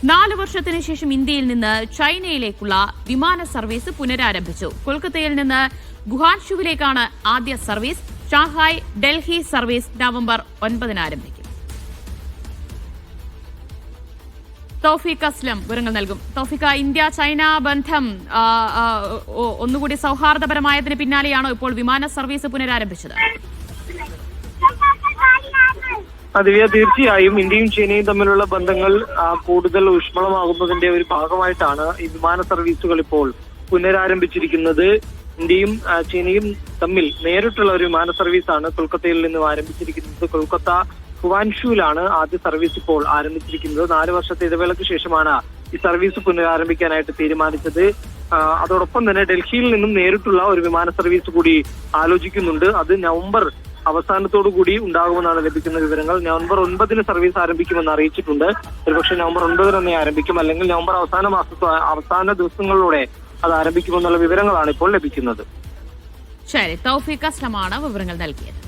4 വർഷത്തിനു ശേഷം ഇന്ത്യയിൽ നിന്ന് ചൈനയിലേക്കുള്ള വിമാന സർവീസ് പുനരാരംഭിച്ചു. കൊൽക്കത്തയിൽ നിന്ന് ഗുഹാൻഷുവിലേക്കാണ് ആദ്യ service. Shanghai Delhi service November 9 ആരംഭിക്കും. തൗഫീഖ് അസ്ലം വിവരങ്ങൾ നൽകും. തൗഫീഖ, ഇന്ത്യ ചൈന ബന്ധം ഒന്നുകൂടി സൌഹാർദ്ദപരമായതിന് പിന്നാലെയാണോ ഇപ്പോൾ വിമാന സർവീസ് പുനരാരംഭിച്ചത്? ദിവ്യ, തീർച്ചയായും ഇന്ത്യയും ചൈനയും തമ്മിലുള്ള ബന്ധങ്ങൾ കൂടുതൽ ഊഷ്മളമാകുന്നതിന്റെ ഒരു ഭാഗമായിട്ടാണ് ഈ വിമാന സർവീസുകൾ ഇപ്പോൾ പുനരാരംഭിച്ചിരിക്കുന്നത്. ഇന്ത്യയും ചൈനയും തമ്മിൽ നേരിട്ടുള്ള ഒരു വിമാന സർവീസാണ് കൊൽക്കത്തയിൽ നിന്നും ആരംഭിച്ചിരിക്കുന്നത്. കൊൽക്കത്ത ഗുവാൻഷുവിലാണ് ആദ്യ സർവീസ് ഇപ്പോൾ ആരംഭിച്ചിരിക്കുന്നത്. 4 വർഷത്തെ ഇടവേളയ്ക്ക് ശേഷമാണ് ഈ സർവീസ് പുനരാരംഭിക്കാനായിട്ട് തീരുമാനിച്ചത്. അതോടൊപ്പം തന്നെ ഡൽഹിയിൽ നിന്നും നേരിട്ടുള്ള ഒരു വിമാന സർവീസ് കൂടി ആലോചിക്കുന്നുണ്ട്. അത് നവംബർ അവസാനത്തോടു കൂടി ഉണ്ടാകുമെന്നാണ് ലഭിക്കുന്ന വിവരങ്ങൾ. നവംബർ 9 സർവീസ് ആരംഭിക്കുമെന്ന് അറിയിച്ചിട്ടുണ്ട്. ഒരുപക്ഷെ നവംബർ 9 തന്നെ ആരംഭിക്കും, അല്ലെങ്കിൽ നവംബർ അവസാന ദിവസങ്ങളിലൂടെ അത് ആരംഭിക്കുമെന്നുള്ള വിവരങ്ങളാണ് ഇപ്പോൾ ലഭിക്കുന്നത്. ശരി, തൗഫീഖ് അസ്ലമാണ് വിവരങ്ങൾ നൽകിയത്.